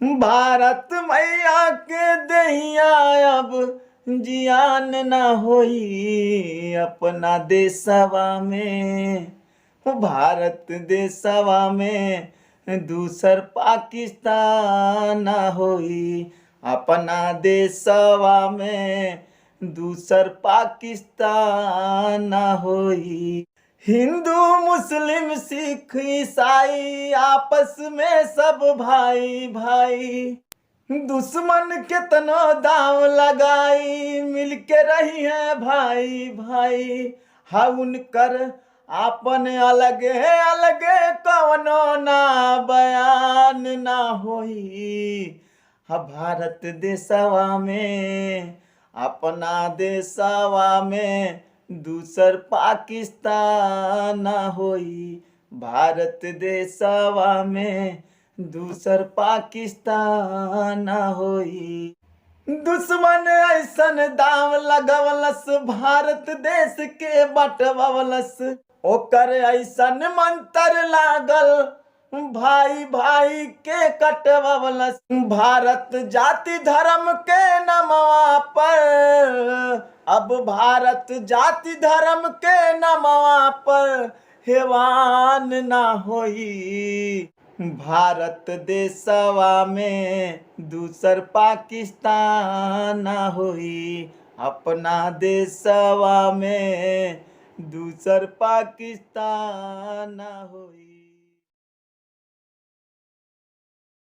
भारत मैया के दहिया अब जियान ना होई अपना देशवा में। भारत देशवा में दूसर पाकिस्तान ना होई अपना देशवा में दूसर पाकिस्तान ना होई। हिंदू मुस्लिम सिख ईसाई आपस में सब भाई भाई। दुश्मन कितनो दाव लगाई मिलके रही है भाई भाई। हा उनकर आपन अलगे कवनो ना बयान ना होई। हा भारत देशवा में अपना देशवा में दूसर पाकिस्तान ना होई। भारत देशवा में दूसर पाकिस्तान ना होई। दुश्मन ऐसन दाव लगवलस भारत देश के बटवलस। ओकर ऐसन मंत्र लागल भाई भाई के कटवलस। भारत जाति धर्म के नमवा पर अब भारत जाति धर्म के नमवा पर हेवान ना होई। भारत देशवा में दूसर पाकिस्तान ना होई अपना देशवा में दूसर पाकिस्तान ना होई।